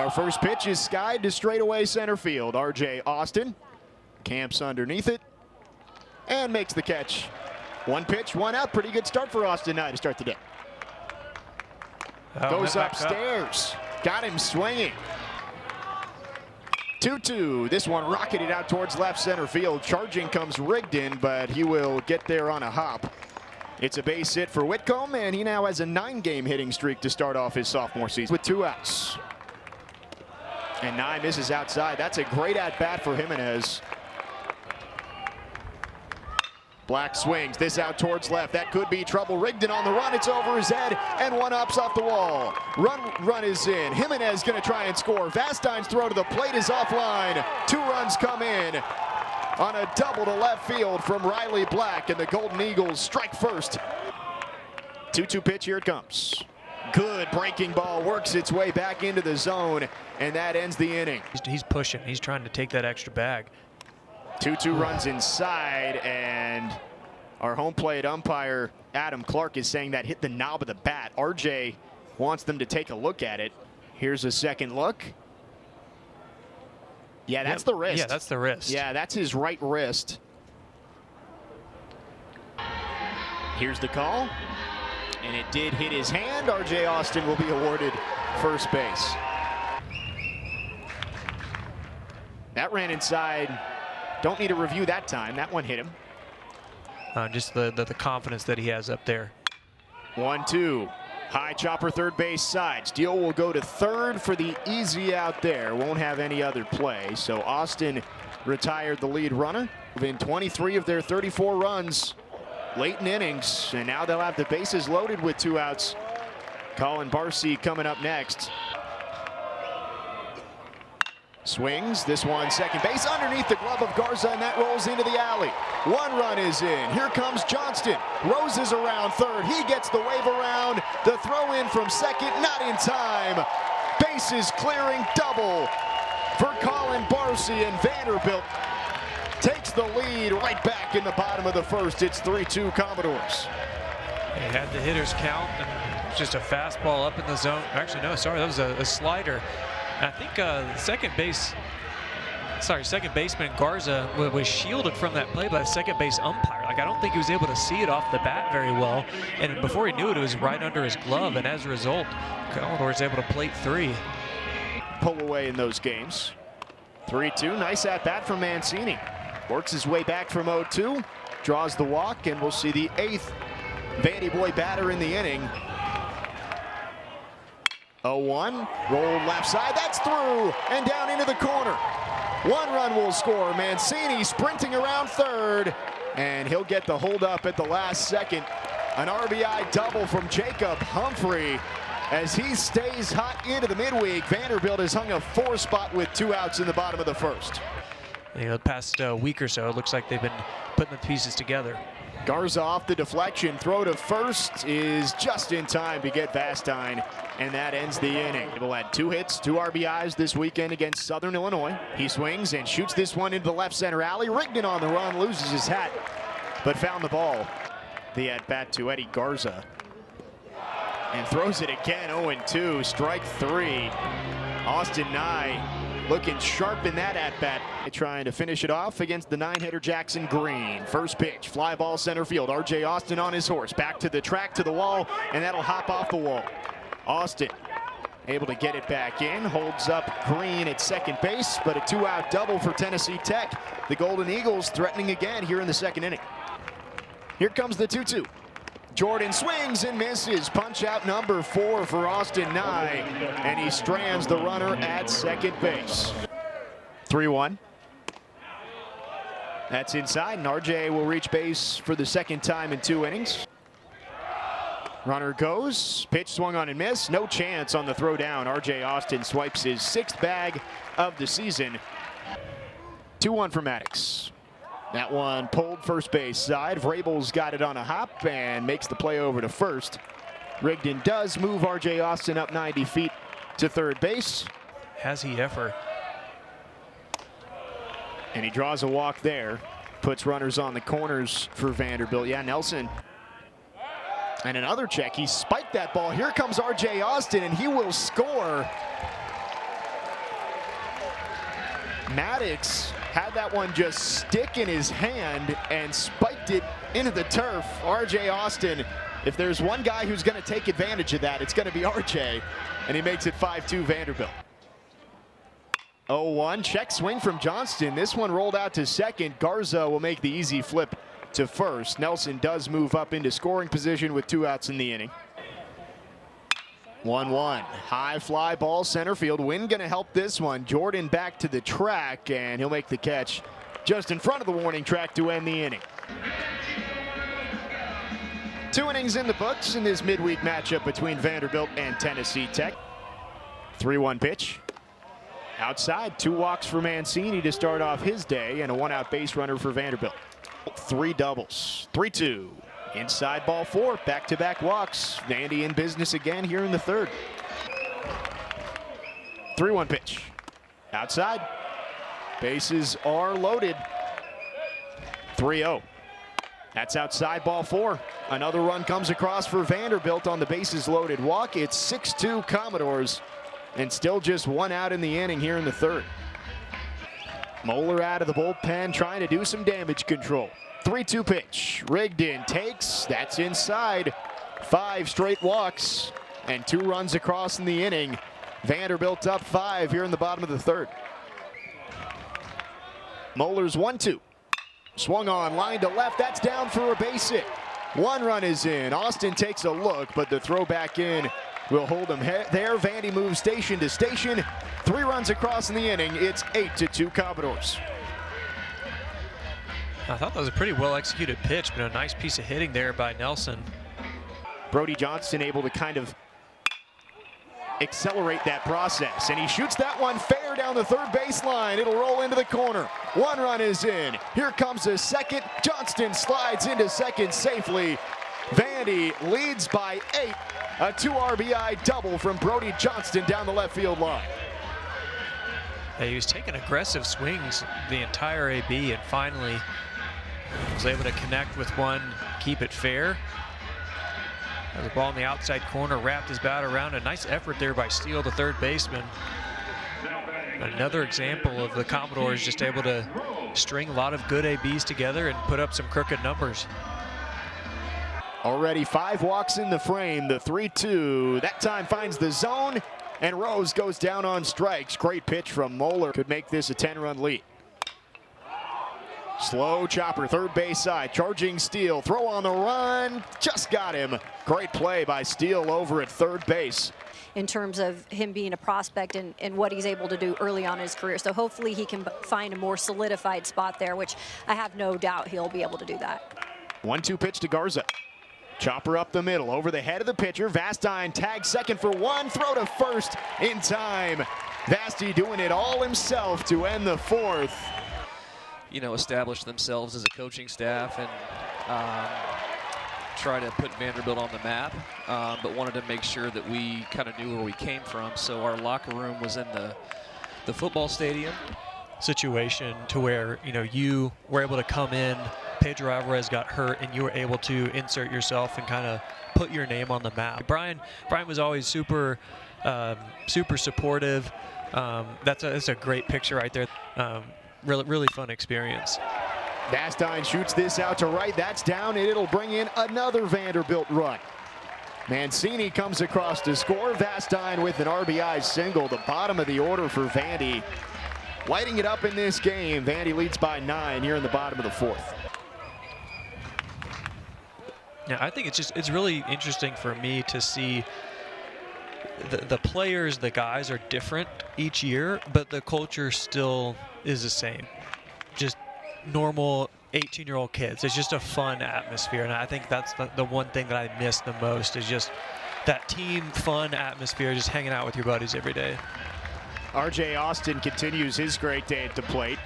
Our first pitch is skied to straightaway center field. R.J. Austin camps underneath it and makes the catch. One pitch, one out. Pretty good start for Austin Nye to start the day. Goes upstairs. Got him swinging. 2-2. This one rocketed out towards left center field. Charging comes Rigdon, but he will get there on a hop. It's a base hit for Whitcomb, and he now has a 9-game hitting streak to start off his sophomore season with 2 outs. And Nye misses outside. That's a great at-bat for Jimenez. Black swings this out towards left. That could be trouble. Rigdon on the run. It's over his head, and one up's off the wall. Run is in. Jimenez going to try and score. Vastein's throw to the plate is offline. 2 runs come in on a double to left field from Riley Black, and the Golden Eagles strike first. 2-2 pitch. Here it comes. Good breaking ball, works its way back into the zone, and that ends the inning. He's pushing. He's trying to take that extra bag. 2-2 runs inside, and our home plate umpire, Adam Clark, is saying that hit the knob of the bat. RJ wants them to take a look at it. Here's a second look. Yeah, that's the wrist. Yeah, that's the wrist. Yeah, that's his right wrist. Here's the call, and it did hit his hand. RJ Austin will be awarded first base. That ran inside. Don't need to review that time. That one hit him. Just the confidence that he has up there. 1-2. High chopper third base side. Steele will go to third for the easy out there. Won't have any other play. So Austin retired the lead runner. In 23 of their 34 runs late in innings. And now they'll have the bases loaded with 2 outs. Colin Barcy coming up next. Swings, this one second base underneath the glove of Garza, and that rolls into the alley. 1 run is in. Here comes Johnston. Rose is around third. He gets the wave around. The throw in from second, not in time. Bases clearing double for Colin Barcy, and Vanderbilt takes the lead right back in the bottom of the first. It's 3-2 Commodores. They had the hitters count, and just a fastball up in the zone. Actually, no, sorry, that was a slider. I think second baseman Garza was shielded from that play by the second base umpire. Like, I don't think he was able to see it off the bat very well. And before he knew it, it was right under his glove. And as a result, Commodores able to plate 3. Pull away in those games. 3-2, nice at bat from Mancini. Works his way back from 0-2, draws the walk, and we'll see the 8th Vandy boy batter in the inning. 0-1, rolled left side, that's through, and down into the corner. 1 run will score. Mancini sprinting around third, and he'll get the hold up at the last second. An RBI double from Jacob Humphrey as he stays hot into the midweek. Vanderbilt has hung a 4 spot with 2 outs in the bottom of the first. You know, the past week or so, it looks like they've been putting the pieces together. Garza off the deflection, throw to first is just in time to get Vastine, and that ends the inning. He'll had 2 hits, 2 RBIs this weekend against Southern Illinois. He swings and shoots this one into the left center alley. Rigdon on the run, loses his hat, but found the ball. The at-bat to Eddie Garza, and throws it again. 0-2, strike 3. Austin Nye looking sharp in that at-bat. Trying to finish it off against the 9-hitter Jackson Green. First pitch, fly ball center field. R.J. Austin on his horse. Back to the track, to the wall, and that'll hop off the wall. Austin able to get it back in. Holds up Green at second base, but a 2-out double for Tennessee Tech. The Golden Eagles threatening again here in the second inning. Here comes the 2-2. Jordan swings and misses. Punch out number 4 for Austin Nye, and he strands the runner at second base. 3-1. That's inside, and RJ will reach base for the second time in 2 innings. Runner goes, pitch swung on and missed. No chance on the throw down. RJ Austin swipes his 6th bag of the season. 2-1 for Maddox. That one pulled first base side. Vrabel's got it on a hop and makes the play over to first. Rigdon does move RJ Austin up 90 feet to third base. Has he ever? And he draws a walk there. Puts runners on the corners for Vanderbilt. Yeah, Nelson. And another check. He spiked that ball. Here comes RJ Austin, and he will score. Maddox had that one just stick in his hand and spiked it into the turf. RJ Austin, if there's one guy who's going to take advantage of that, it's going to be RJ, and he makes it 5-2 Vanderbilt. 0-1, check swing from Johnston. This one rolled out to second. Garza will make the easy flip to first. Nelson does move up into scoring position with 2 outs in the inning. 1-1, high fly ball center field. Wind going to help this one. Jordan back to the track, and he'll make the catch just in front of the warning track to end the inning. 2 innings in the books in this midweek matchup between Vanderbilt and Tennessee Tech. 3-1 pitch. Outside, 2 walks for Mancini to start off his day, and a 1-out base runner for Vanderbilt. 3 doubles. 3-2. Inside ball 4. Back-to-back walks. Vandy in business again here in the 3rd. 3-1 pitch. Outside. Bases are loaded. 3-0. That's outside ball 4. Another run comes across for Vanderbilt on the bases loaded walk. It's 6-2 Commodores, and still just 1 out in the inning here in the 3rd. Moeller out of the bullpen trying to do some damage control. 3-2 pitch. Rigdon takes. That's inside. 5 straight walks and 2 runs across in the inning. Vanderbilt up 5 here in the bottom of the 3rd. Moeller's 1-2. Swung on, line to left. That's down for a base hit. 1 run is in. Austin takes a look, but the throw back in will hold him there. Vandy moves station to station. 3 runs across in the inning. It's 8-2 Commodores. I thought that was a pretty well executed pitch, but a nice piece of hitting there by Nelson. Brody Johnston able to kind of accelerate that process, and he shoots that one fair down the 3rd baseline. It'll roll into the corner. 1 run is in. Here comes a second. Johnston slides into second safely. Vandy leads by 8. A 2 RBI double from Brody Johnston down the left field line. He was taking aggressive swings the entire AB, and finally was able to connect with one, keep it fair. The ball in the outside corner, wrapped his bat around. A nice effort there by Steele, the 3rd baseman. Another example of the Commodores just able to string a lot of good ABs together and put up some crooked numbers. Already 5 walks in the frame. The 3-2 that time finds the zone, and Rose goes down on strikes. Great pitch from Moeller. Could make this a 10-run lead. Slow chopper, 3rd base side, charging Steele. Throw on the run, just got him. Great play by Steele over at 3rd base. In terms of him being a prospect and what he's able to do early on in his career. So hopefully he can find a more solidified spot there, which I have no doubt he'll be able to do that. 1-2 pitch to Garza. Chopper up the middle, over the head of the pitcher. Vastine tags second for 1, throw to first in time. Vasti doing it all himself to end the 4th. You know, establish themselves as a coaching staff and try to put Vanderbilt on the map, but wanted to make sure that we kind of knew where we came from. So our locker room was in the football stadium. Situation to where, you know, you were able to come in, Pedro Alvarez got hurt, and you were able to insert yourself and kind of put your name on the map. Brian was always super supportive. That's a great picture right there. Really fun experience. Vastine shoots this out to right. That's down, and it'll bring in another Vanderbilt run. Mancini comes across to score. Vastine with an RBI single. The bottom of the order for Vandy. Lighting it up in this game. Vandy leads by 9 here in the bottom of the 4th. Yeah, I think it's really interesting for me to see the players, the guys are different each year, but the culture still is the same. Just normal 18-year-old kids. It's just a fun atmosphere, and I think that's the one thing that I miss the most is just that team fun atmosphere, just hanging out with your buddies every day. RJ Austin continues his great day at the plate.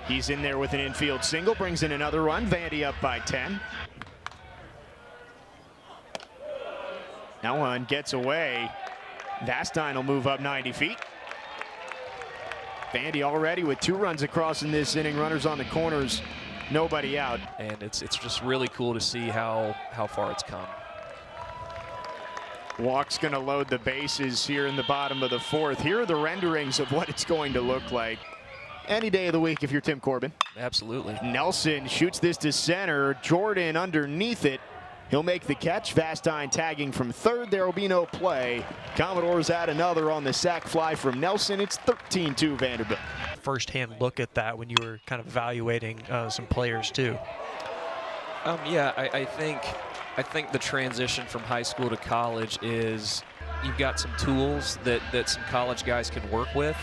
He's in there with an infield single, brings in another run. Vandy up by 10. That one gets away. Vastine will move up 90 feet. Vandy already with 2 runs across in this inning. Runners on the corners, nobody out. And it's just really cool to see how far it's come. Walk's going to load the bases here in the bottom of the fourth. Here are the renderings of what it's going to look like any day of the week if you're Tim Corbin. Absolutely. Nelson shoots this to center. Jordan underneath it. He'll make the catch. Vastine tagging from third. There will be no play. Commodores add another on the sac fly from Nelson. It's 13-2 Vanderbilt. First-hand look at that when you were kind of evaluating some players too. Yeah, I think the transition from high school to college is you've got some tools that some college guys can work with.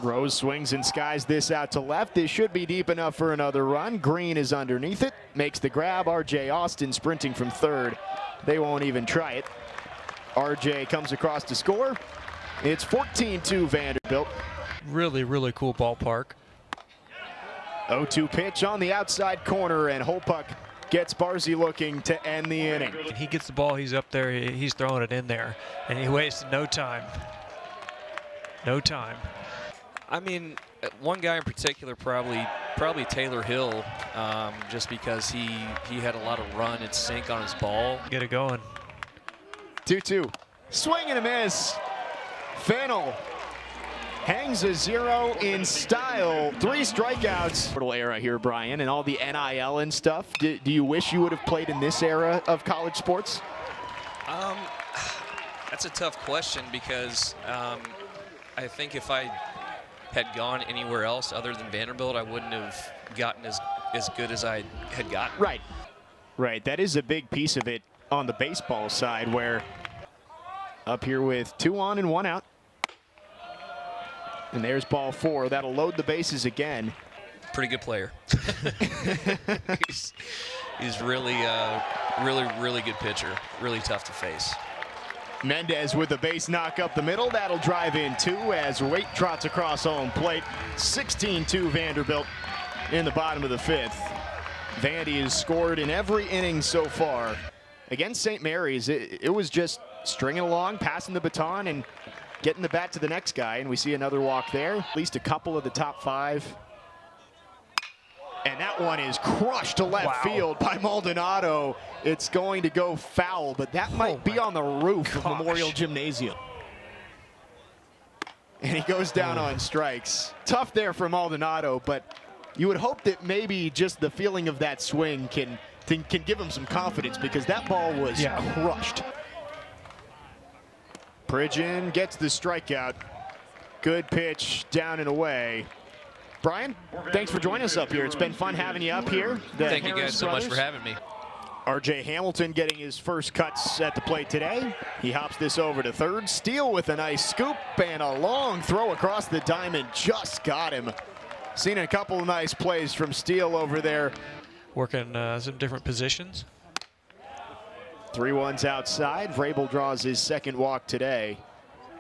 Rose swings and skies this out to left. This should be deep enough for another run. Green is underneath it. Makes the grab. RJ Austin sprinting from third. They won't even try it. RJ comes across to score. It's 14-2 Vanderbilt. Really, really cool ballpark. 0-2 pitch on the outside corner, and Holpuck gets Barzy looking to end the inning. He gets the ball, he's up there, he's throwing it in there, and he wastes no time. No time. I mean, one guy in particular, probably Taylor Hill, just because he had a lot of run and sink on his ball. Get it going. 2-2. Swing and a miss. Fennell hangs a zero in style. 3 strikeouts. Little era here, Brian, and all the NIL and stuff. Do you wish you would have played in this era of college sports? That's a tough question because I think if I had gone anywhere else other than Vanderbilt, I wouldn't have gotten as good as I had gotten. Right. Right. That is a big piece of it on the baseball side, where up here with 2 on and 1 out. And there's ball 4. That'll load the bases again. Pretty good player. he's really good pitcher. Really tough to face. Mendez with a base knock up the middle. That'll drive in 2 as Waite trots across home plate. 16-2 Vanderbilt in the bottom of the 5th. Vandy has scored in every inning so far. Against St. Mary's, it was just stringing along, passing the baton, and getting the bat to the next guy. And we see another walk there. At least a couple of the top 5. And that one is crushed to left field by Maldonado. It's going to go foul, but that might be on the roof of Memorial Gymnasium. And he goes down on strikes. Tough there for Maldonado, but you would hope that maybe just the feeling of that swing can give him some confidence, because that ball was crushed. Pridgeon gets the strikeout. Good pitch down and away. Brian, thanks for joining us up here. It's been fun having you up here. Thank you guys so much for having me. RJ Hamilton getting his first cuts at the plate today. He hops this over to third. Steele with a nice scoop and a long throw across the diamond. Just got him. Seen a couple of nice plays from Steele over there. Working some different positions. 3-1s outside. Vrabel draws his second walk today.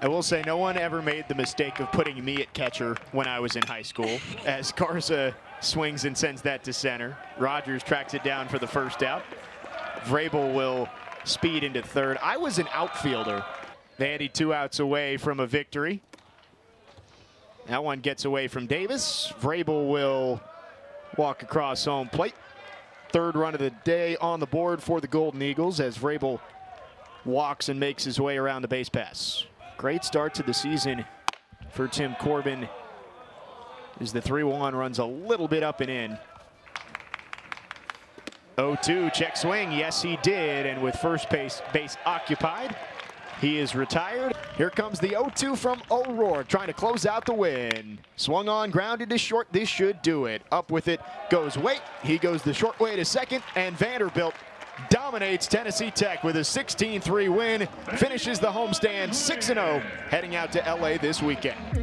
I will say no one ever made the mistake of putting me at catcher when I was in high school, as Garza swings and sends that to center. Rogers tracks it down for the first out. Vrabel will speed into third. I was an outfielder. Vandy 2 outs away from a victory. That one gets away from Davis. Vrabel will walk across home plate. Third run of the day on the board for the Golden Eagles as Vrabel walks and makes his way around the base pass. Great start to the season for Tim Corbin as the 3-1 runs a little bit up and in. 0-2, check swing. Yes, he did. And with first base occupied, he is retired. Here comes the 0-2 from O'Rourke, trying to close out the win. Swung on, grounded to short. This should do it. Up with it goes Waite. He goes the short way to second, and Vanderbilt dominates Tennessee Tech with a 16-3 win. Finishes the homestand 6-0, heading out to LA this weekend.